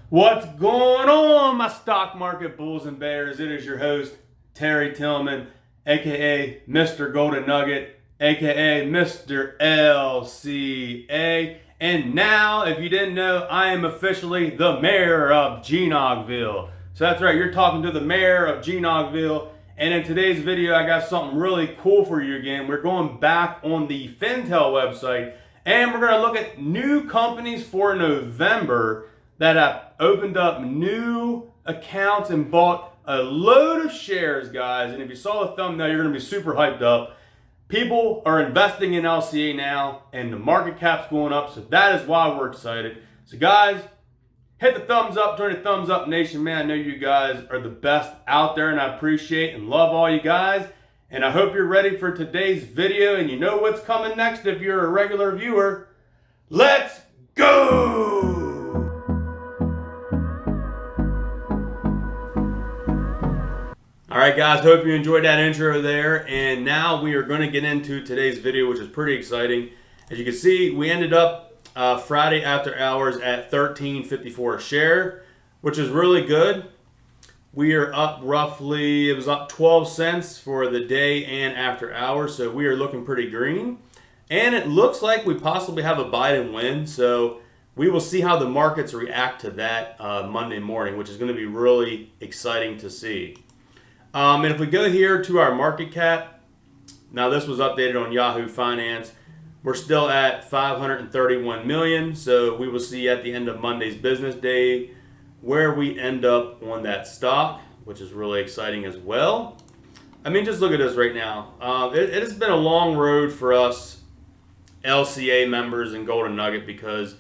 What's going on, my stock market bulls and bears? It is your host, Terry Tillman, aka Mr. Golden Nugget, aka Mr. LCA. And now, if you didn't know, I am officially the mayor of GNOGville. So that's right, you're talking to the mayor of GNOGville. And in today's video, I got something really cool for you again. We're going back on the Fintel website, and we're going to look at new companies for November that have opened up new accounts and bought a load of shares, guys. And if you saw the thumbnail, you're going to be super hyped up. People are investing in LCA now, and the market cap's going up, so that is why we're excited. So guys, hit the thumbs up, join the thumbs up nation, man. I know you guys are the best out there, and I appreciate and love all you guys. And I hope you're ready for today's video, and you know what's coming next if you're a regular viewer. Let's go! All right, guys, hope you enjoyed that intro there. And now we are going to get into today's video, which is pretty exciting. As you can see, we ended up Friday after hours at $13.54 a share, which is really good. We are up roughly, it was up 12 cents for the day and after hours, so we are looking pretty green. And it looks like we possibly have a Biden win, so we will see how the markets react to that Monday morning, which is going to be really exciting to see. And if we go here to our market cap, now this was updated on Yahoo Finance. We're still at 531 million, so we will see at the end of Monday's business day where we end up on that stock, which is really exciting as well. I mean, just look at this right now. It has been a long road for us LCA members and Golden Nugget, because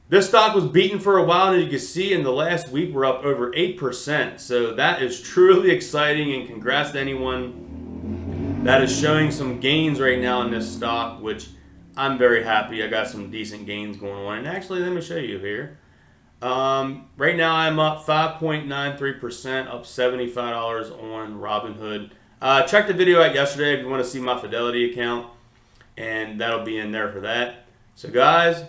this stock was beaten for a while, and you can see in the last week we're up over 8%. So that is truly exciting, and congrats to anyone that is showing some gains right now in this stock, which I'm very happy. I got some decent gains going on. And actually, let me show you here. Right now I'm up 5.93%, up $75 on Robinhood. Check the video out yesterday if you want to see my Fidelity account, and that'll be in there for that. So guys,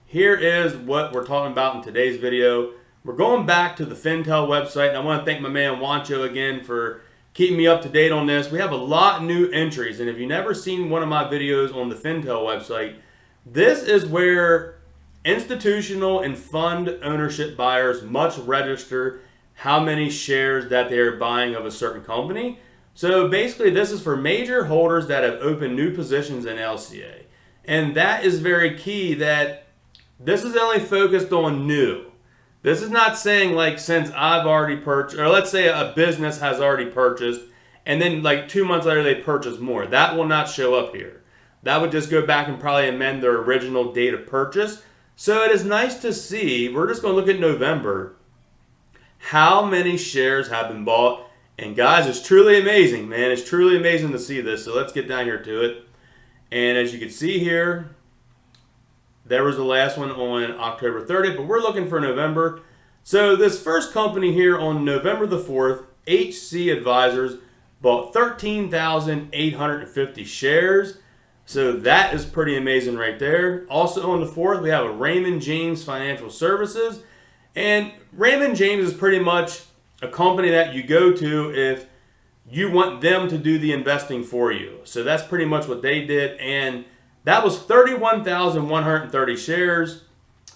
here is what we're talking about in today's video. We're going back to the Fintel website, and I want to thank my man Wancho again for keeping me up to date on this. We have a lot of new entries, and if you've never seen one of my videos on the Fintel website, this is where institutional and fund ownership buyers must register how many shares that they are buying of a certain company. So basically, this is for major holders that have opened new positions in LCA. And that is very key, that this is only focused on new. This is not saying like, since I've already purchased, or let's say a business has already purchased and then like 2 months later they purchase more. That will not show up here. That would just go back and probably amend their original date of purchase. So it is nice to see, we're just going to look at November, how many shares have been bought. And guys, it's truly amazing, man. It's truly amazing to see this. So let's get down here to it. And as you can see here, there was the last one on October 30th, but we're looking for November. So this first company here on November the 4th, HC Advisors, bought 13,850 shares. So that is pretty amazing right there. Also on the 4th, we have a Raymond James Financial Services. And Raymond James is pretty much a company that you go to if you want them to do the investing for you. So that's pretty much what they did. And that was 31,130 shares.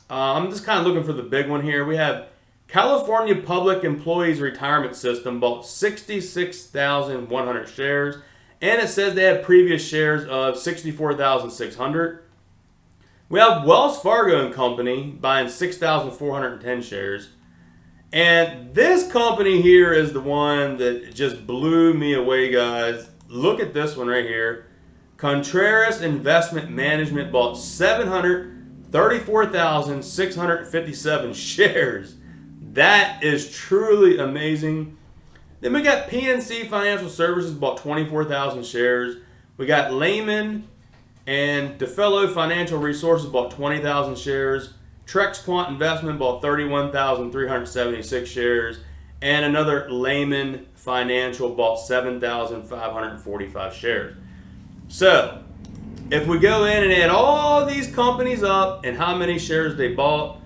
I'm just kind of looking for the big one here. We have California Public Employees Retirement System bought 66,100 shares. And it says they had previous shares of 64,600. We have Wells Fargo and Company buying 6,410 shares. And this company here is the one that just blew me away, guys. Look at this one right here. Contreras Investment Management bought 734,657 shares. That is truly amazing. Then we got PNC Financial Services bought 24,000 shares. We got Lehman and DeFellow Financial Resources bought 20,000 shares. Trex Quant Investment bought 31,376 shares. And another Lehman Financial bought 7,545 shares. So, if we go in and add all these companies up and how many shares they bought,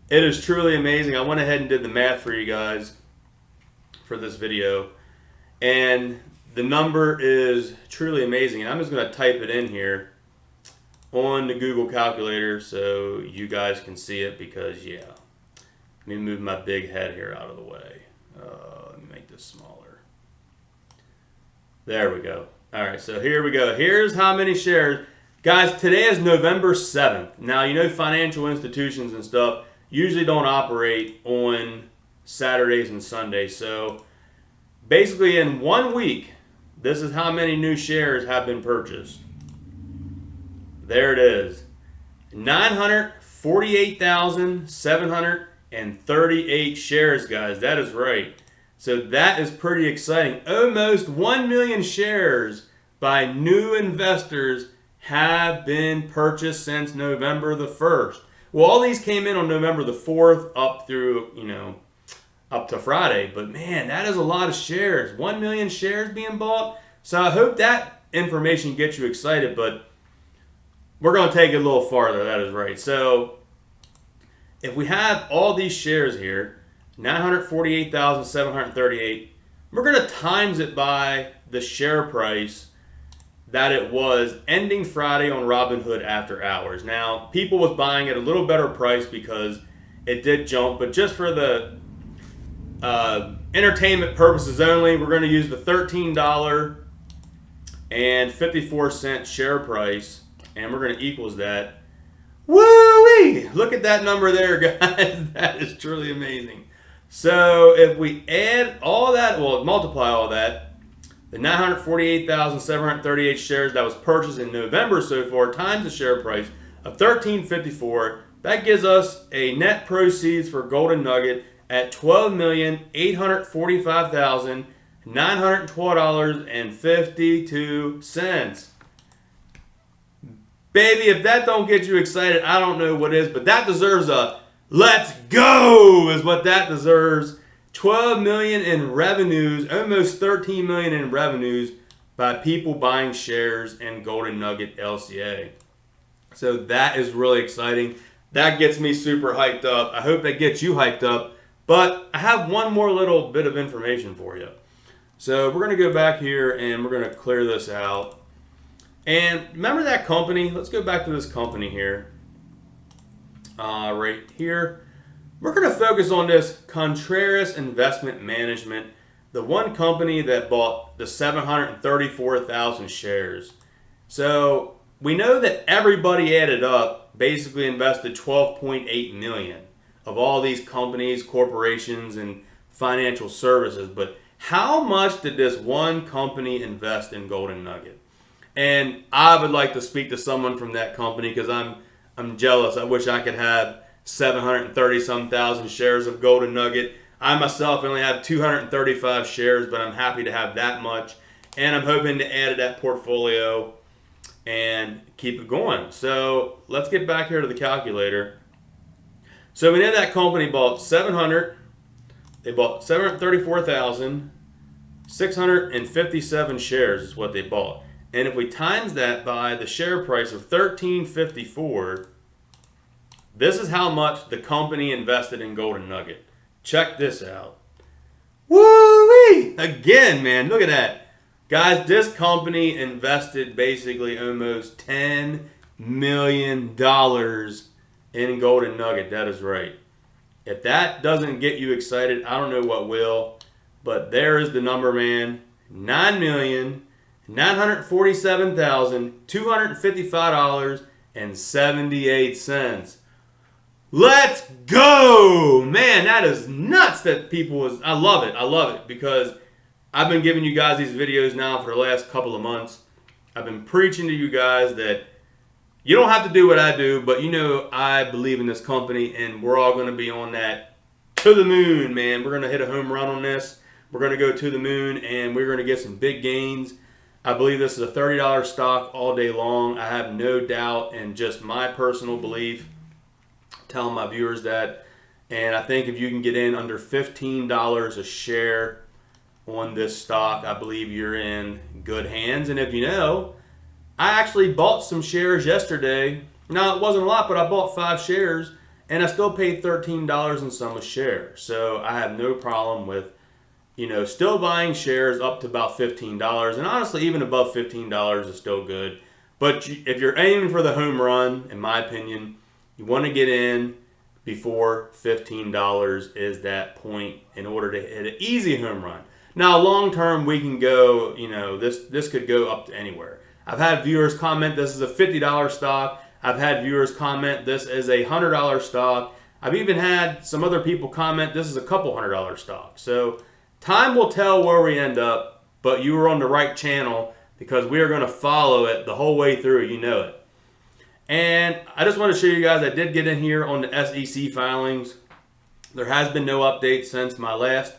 It is truly amazing. I went ahead and did the math for you guys for this video, and the number is truly amazing. And I'm just going to type it in here on the Google calculator so you guys can see it, because yeah, let me move my big head here out of the way. Let me make this smaller. There we go. All right, so here we go. Here's how many shares. Guys, today is November 7th. Now, you know, financial institutions and stuff usually don't operate on Saturdays and Sundays. So basically in 1 week, this is how many new shares have been purchased. There it is. 948,738 shares, guys. That is right. So that is pretty exciting. Almost 1 million shares by new investors have been purchased since November the 1st. Well, all these came in on November the 4th up through, you know, up to Friday. But man, that is a lot of shares. 1 million shares being bought. So I hope that information gets you excited, but we're going to take it a little farther. That is right. So if we have all these shares here, 948,738, we're going to times it by the share price that it was ending Friday on Robinhood after hours. Now, people was buying at a little better price because it did jump, but just for the entertainment purposes only, we're going to use the $13.54 share price, and we're going to equals that. Woo-wee! Look at that number there, guys. That is truly amazing. So if we add all that, well, multiply all that, the 948,738 shares that was purchased in November so far times the share price of $13.54, that gives us a net proceeds for Golden Nugget at $12,845,912.52. Baby, if that don't get you excited, I don't know what is, but that deserves a let's go is what that deserves. 12 million in revenues, almost 13 million in revenues by people buying shares in Golden Nugget LCA. So that is really exciting. That gets me super hyped up. I hope that gets you hyped up. But I have one more little bit of information for you. So we're going to go back here and we're going to clear this out. And remember that company? Let's go back to this company here. Right here. We're going to focus on this Contreras Investment Management, the one company that bought the 734,000 shares. So we know that everybody added up basically invested 12.8 million of all these companies, corporations, and financial services. But how much did this one company invest in Golden Nugget? And I would like to speak to someone from that company because I'm jealous. I wish I could have 730-some thousand shares of Golden Nugget. I myself only have 235 shares, but I'm happy to have that much. And I'm hoping to add to that portfolio and keep it going. So let's get back here to the calculator. So we know that company bought 734,657 shares is what they bought. And if we times that by the share price of $13.54, this is how much the company invested in Golden Nugget. Check this out. Woo-wee! Again, man, look at that. Guys, this company invested basically almost $10 million in Golden Nugget. That is right. If that doesn't get you excited, I don't know what will. But there is the number, man. $9,947,255.78. Let's go! Man, that is nuts that people I love it. I love it because I've been giving you guys these videos now for the last couple of months. I've been preaching to you guys that you don't have to do what I do, but you know I believe in this company and we're all going to be on that to the moon, man. We're going to hit a home run on this. We're going to go to the moon and we're going to get some big gains. I believe this is a $30 stock all day long. I have no doubt in just my personal belief. Telling my viewers that, and I think if you can get in under $15 a share on this stock, I believe you're in good hands. And if you know, I actually bought some shares yesterday. Now it wasn't a lot, but I bought 5 shares, and I still paid $13 and some a share. So I have no problem with, still buying shares up to about $15. And honestly, even above $15 is still good. But if you're aiming for the home run, in my opinion, you want to get in before $15 is that point in order to hit an easy home run. Now, long term, we can go, this could go up to anywhere. I've had viewers comment this is a $50 stock. I've had viewers comment this is a $100 stock. I've even had some other people comment this is a couple $100 stock. So time will tell where we end up, but you were on the right channel because we are going to follow it the whole way through. You know it. And I just want to show you guys, I did get in here on the SEC filings. There has been no update since my last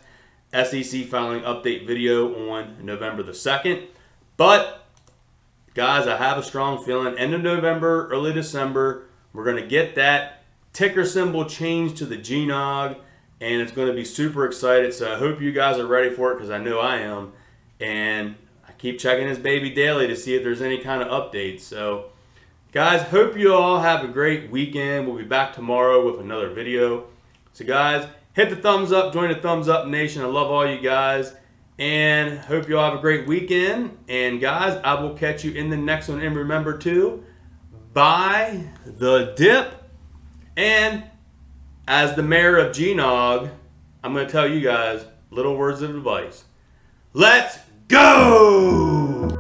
SEC filing update video on November the 2nd. But guys, I have a strong feeling end of November, early December, we're going to get that ticker symbol changed to the GNOG, and it's going to be super excited. So I hope you guys are ready for it because I know I am. And I keep checking this baby daily to see if there's any kind of updates. So guys, hope you all have a great weekend. We'll be back tomorrow with another video. So guys, hit the thumbs up, join the Thumbs Up Nation. I love all you guys. And hope you all have a great weekend. And guys, I will catch you in the next one. And remember to buy the dip. And as the mayor of GNOG, I'm going to tell you guys little words of advice. Let's go!